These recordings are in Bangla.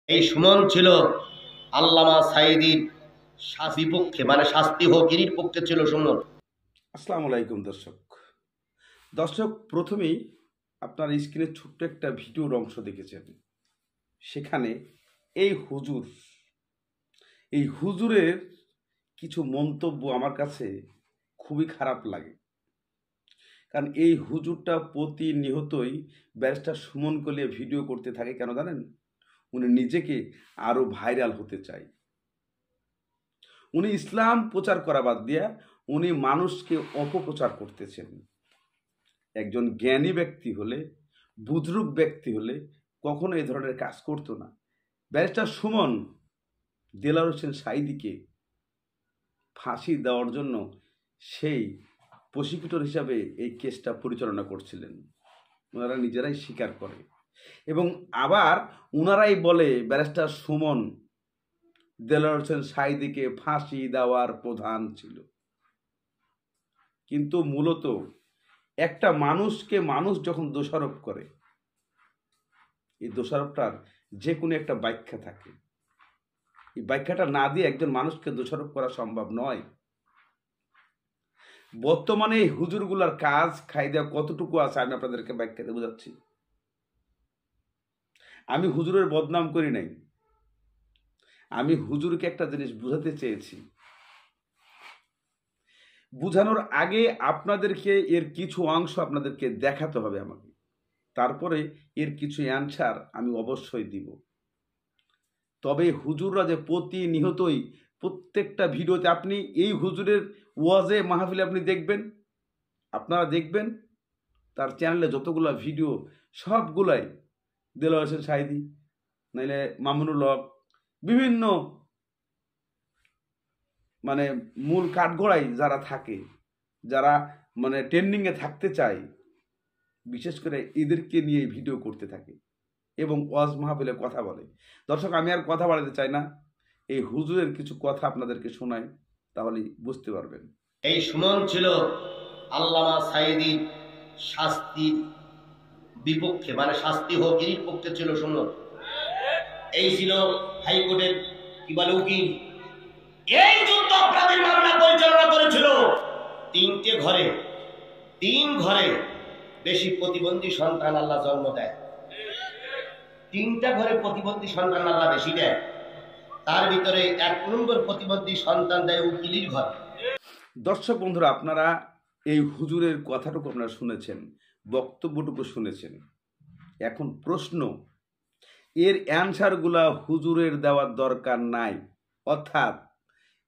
এই সুমন ছিল আল্লামা সাঈদীর বিপক্ষে, মানে শাস্তি হোক এর পক্ষে ছিল সুমন। আসসালামু আলাইকুম দর্শক, প্রথমেই আপনার স্ক্রিনে ছোট্ট একটা ভিডিওর অংশ দেখেছেন। সেখানে এই হুজুরের কিছু মন্তব্য আমার কাছে খুবই খারাপ লাগে। কারণ এই হুজুরটা প্রতিনিয়তই ব্যারিস্টার সুমন কলিয়ে ভিডিও করতে থাকে। কেন জানেন? উনি নিজেকে আরো ভাইরাল হতে চায়। উনি ইসলাম প্রচার করা বাদ দিয়া উনি মানুষকে অপপ্রচার করতেছেন। একজন জ্ঞানী ব্যক্তি হলে, বুজরুক ব্যক্তি হলে কখনো এই ধরনের কাজ করতো না। ব্যারিস্টার সুমন দেলাওয়ার হোসেন সাঈদীকে ফাঁসি দেওয়ার জন্য সেই প্রসিকিউটর হিসাবে এই কেসটা পরিচালনা করছিলেন। ওনারা নিজেরাই স্বীকার করে এবং আবার ওনারাই বলে ব্যারিস্টার সুমন দেলাওয়ার হোসেন সাঈদীকে ফাঁসি দেওয়ার প্রধান ছিল। কিন্তু মূলত একটা মানুষকে মানুষ যখন দোষারোপ করে, এই দোষারোপটার যে কোনো একটা ব্যাখ্যা থাকে। এই ব্যাখ্যাটা না দিয়ে একজন মানুষকে দোষারোপ করা সম্ভব নয়। বর্তমানে এই হুজুরগুলার কাজ খাই দেওয়া কতটুকু আছে আমি আপনাদেরকে ব্যাখ্যাতে বোঝাচ্ছি। আমি হুজুরের বদনাম করি নাই, আমি হুজুরকে একটা জিনিস বুঝাতে চেয়েছি। বুঝানোর আগে আপনাদেরকে এর কিছু অংশ আপনাদেরকে দেখাতে হবে আমাকে, তারপরে এর কিছু অ্যান্সার আমি অবশ্যই দিব। তবে হুজুররা যে প্রতিনিয়তই প্রত্যেকটা ভিডিওতে, আপনি এই হুজুরের ওয়াজে মাহফিলে আপনি দেখবেন, আপনারা দেখবেন তার চ্যানেলে যতগুলো ভিডিও সবগুলাই দেলাওয়ার হোসেন সাঈদী নাইলে মামুনুল হক, বিভিন্ন মানে মূল কাঠগড়ায় যারা থাকে, যারা মানে ট্রেন্ডিংয়ে থাকতে চায়, বিশেষ করে এদেরকে নিয়ে ভিডিও করতে থাকে এবং ওয়াজ মাহফিলে কথা বলে। দর্শক, আমি আর কথা বাড়াতে চাই না, এই হুজুরের কিছু কথা আপনাদেরকে শোনাই, তাহলেই বুঝতে পারবেন। এই সুমন ছিল আল্লামা সাঈদীর শাস্তির বিপক্ষে, মানে শাস্তি হোক এর পক্ষে ছিল সুমন। এই ছিল হাইকোর্টের কি বলে উকিল। এই যুদ্ধ অপরাধীর মামলা পরিচালনা করেছিল তিন ঘরে বেশি প্রতিবন্ধী সন্তান আল্লাহ জন্ম দেয়। তিনটা ঘরে প্রতিবন্ধী সন্তান আল্লাহ বেশি দেয়, তার ভিতরে 1 নম্বর প্রতিবন্ধী সন্তান দেয় উকিলের ঘর। দর্শক বন্ধুরা, আপনারা এই হুজুরের কথাটুকু আপনারা শুনেছেন, বক্তব্যটুকু শুনেছেন। এখন প্রশ্ন, এর অ্যান্সারগুলা হুজুরের দেওয়ার দরকার নাই, অর্থাৎ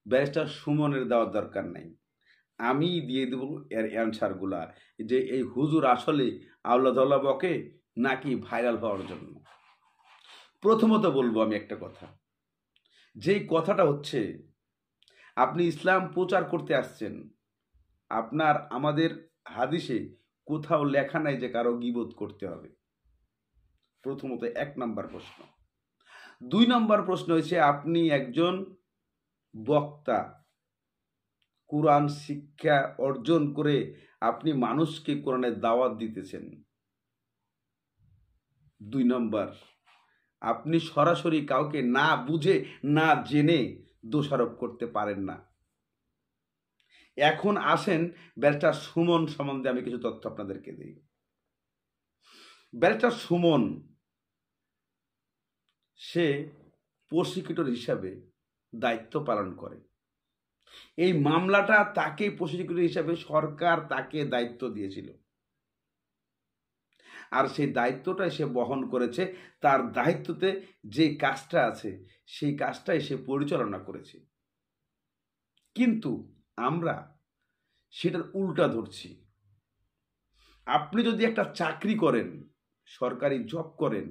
ব্যারিস্টার সুমনের দেওয়ার দরকার নাই। আমি দিয়ে দেব এর অ্যান্সারগুলা, যে এই হুজুর আসলে আল্লাহ বকে নাকি ভাইরাল হওয়ার জন্য। প্রথমত বলবো আমি একটা কথা, যেই কথাটা হচ্ছে, আপনি ইসলাম প্রচার করতে আসছেন, আপনার আমাদের হাদিসে কোথাও লেখা নাই যে কারো গীবত করতে হবে। প্রথমত 1 নম্বর প্রশ্ন। 2 নম্বর প্রশ্ন হচ্ছে, আপনি একজন বক্তা, কোরআন শিক্ষা অর্জন করে আপনি মানুষকে কোরআনের দাওয়াত দিতেছেন। 2 নম্বর, আপনি সরাসরি কাউকে না বুঝে না জেনে দোষারোপ করতে পারেন না। এখন আসেন ব্যারিস্টার সুমন সম্বন্ধে আমি কিছু তথ্য আপনাদেরকে দিই। ব্যারিস্টার সুমন সে প্রসিকিউটর হিসাবে দায়িত্ব পালন করে। এই মামলাটা তাকে প্রসিকিউটর হিসাবে সরকার তাকে দায়িত্ব দিয়েছিল, আর সেই দায়িত্বটাই সে বহন করেছে। তার দায়িত্বতে যে কাজটা আছে সেই কাজটাই সে পরিচালনা করেছে। কিন্তু আমরা সেটার উল্টা ধরছি। আপনি যদি একটা চাকরি করেন, সরকারি জব করেন,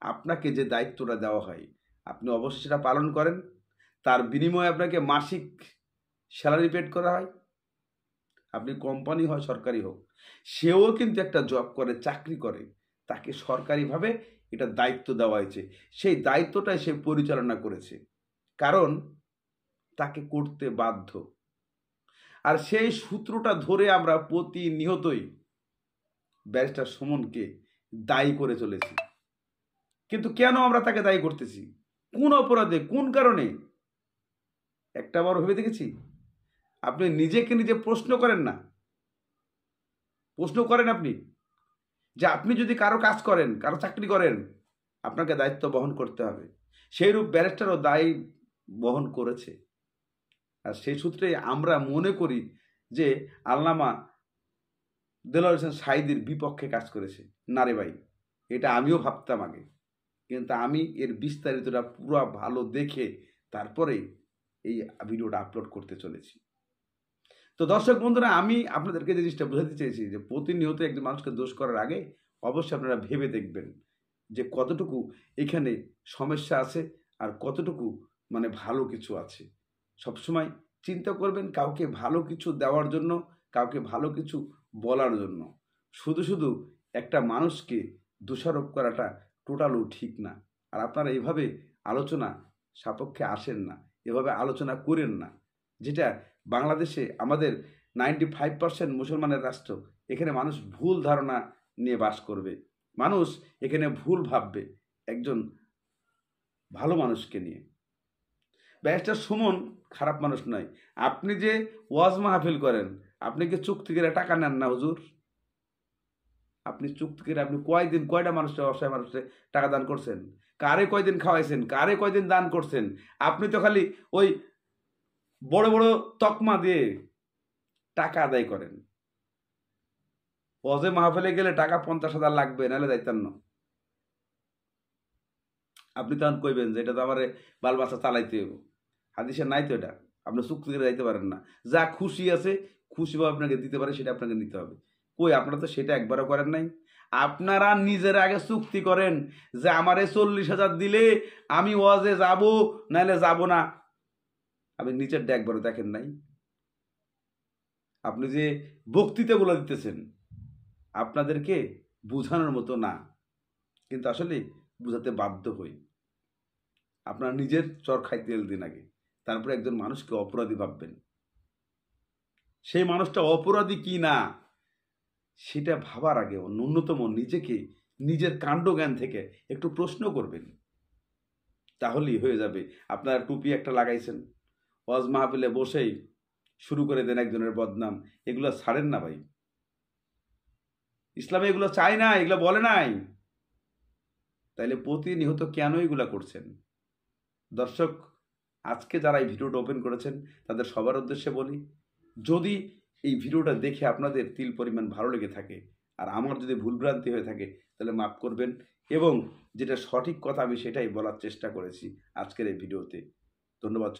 আপনাকে যে দায়িত্বটা দেওয়া হয় আপনি অবশ্যই সেটা পালন করেন। তার বিনিময়ে আপনাকে মাসিক স্যালারি পেড করা হয়। আপনি কোম্পানি হয় সরকারি হোক, সেও কিন্তু একটা জব করে, চাকরি করে, তাকে সরকারিভাবে এটা দায়িত্ব দেওয়া হয়েছে। সেই দায়িত্বটাই সে পরিচালনা করেছে, কারণ তাকে করতে বাধ্য। আর সেই সূত্রটা ধরে আমরা প্রতিনিয়তই ব্যারিস্টার সুমনকে দায়ী করে চলেছি। কিন্তু কেন আমরা তাকে দায়ী করতেছি? কোন অপরাধে, কোন কারণে? একটা বার ভেবে দেখেছি? আপনি নিজেকে নিজে প্রশ্ন করেন না? প্রশ্ন করেন আপনি যে আপনি যদি কারো কাজ করেন, কারো চাকরি করেন, আপনাকে দায়িত্ব বহন করতে হবে। সেইরূপ ব্যারিস্টারও দায়ী বহন করেছে। আর সেই সূত্রে আমরা মনে করি যে আল্লামা দেলোয়ার হোসেন সাঈদীর বিপক্ষে কাজ করেছে। না রে ভাই, এটা আমিও ভাবতাম আগে, কিন্তু আমি এর বিস্তারিতটা পুরো ভালো দেখে তারপরে এই ভিডিওটা আপলোড করতে চলেছি। তো দর্শক বন্ধুরা, আমি আপনাদেরকে যে জিনিসটা বোঝাতে চেয়েছি যে প্রতিনিয়ত একজন মানুষকে দোষ করার আগে অবশ্যই আপনারা ভেবে দেখবেন যে কতটুকু এখানে সমস্যা আছে আর কতটুকু মানে ভালো কিছু আছে। সবসময় চিন্তা করবেন কাউকে ভালো কিছু দেওয়ার জন্য, কাউকে ভালো কিছু বলার জন্য। শুধু শুধু একটা মানুষকে দোষারোপ করাটা টোটালও ঠিক না। আর আপনারা এভাবে আলোচনা সাপেক্ষে আসেন না, এভাবে আলোচনা করেন না। যেটা বাংলাদেশে আমাদের 95% মুসলমানের রাষ্ট্র, এখানে মানুষ ভুল ধারণা নিয়ে বাস করবে। মানুষ এখানে ভুল ভাববে একজন ভালো মানুষকে নিয়ে। ব্যারিস্টার সুমন খারাপ মানুষ নয়। আপনি যে ওয়াজ মাহফিল করেন, আপনি কি চুক্তি করে টাকা নেন না হুজুর? আপনি চুক্তি করে আপনি কয়দিন কয়টা মানুষের অসহায় মানুষের টাকা দান করছেন? কারে কয়দিন খাওয়াইছেন? কারে কয়দিন দান করছেন? আপনি তো খালি ওই বড় বড় তকমা দিয়ে টাকা আদায় করেন। ওয়াজে মাহফিলে গেলে টাকা 50,000 লাগবে, নাহলে যাইতেন না। আপনি তখন কইবেন যে এটা তো আমার বাল বাচ্চা চালাইতে হবে। হাদিসে নাই তো এটা। আপনি চুক্তি করে যাইতে পারেন না। যা খুশি আছে, খুশিভাবে আপনাকে দিতে পারে সেটা আপনাকে নিতে হবে। কই আপনারা তো সেটা একবারও করেন নাই। আপনারা নিজের আগে চুক্তি করেন যে আমারে 40,000 দিলে আমি ওয়াজে যাব, নাহলে যাব না। আপনি নিচেরটা একবারও দেখেন নাই। আপনি যে বক্তৃতাগুলো দিতেছেন, আপনাদেরকে বোঝানোর মতো না, কিন্তু আসলে বোঝাতে বাধ্য হই। আপনার নিজের চরখায় তেল দিন আগে, তারপরে একজন মানুষকে অপরাধী ভাববেন। সেই মানুষটা অপরাধী কি না সেটা ভাবার আগে ন্যূনতম নিজেকে নিজের কাণ্ডজ্ঞান থেকে একটু প্রশ্ন করবেন, তাহলেই হয়ে যাবে। আপনার টুপি একটা লাগাইছেন, ওয়াজ মাহফিলে বসেই শুরু করে দেন একজনের বদনাম। এগুলো ছাড়েন না ভাই। ইসলামে এগুলো চায় না, এগুলো বলে নাই। তাইলে প্রতিনিয়ত কেন এগুলা করছেন? দর্শক, আজকে যারা এই ভিডিওটা ওপেন করেছেন তাদের সবার উদ্দেশ্যে বলি, যদি এই ভিডিওটা দেখে আপনাদের তিল পরিমাণ ভালো লেগে থাকে আর আমার যদি ভুলভ্রান্তি হয়ে থাকে তাহলে মাফ করবেন, এবং যেটা সঠিক কথা আমি সেটাই বলার চেষ্টা করেছি আজকের এই ভিডিওতে। ধন্যবাদ।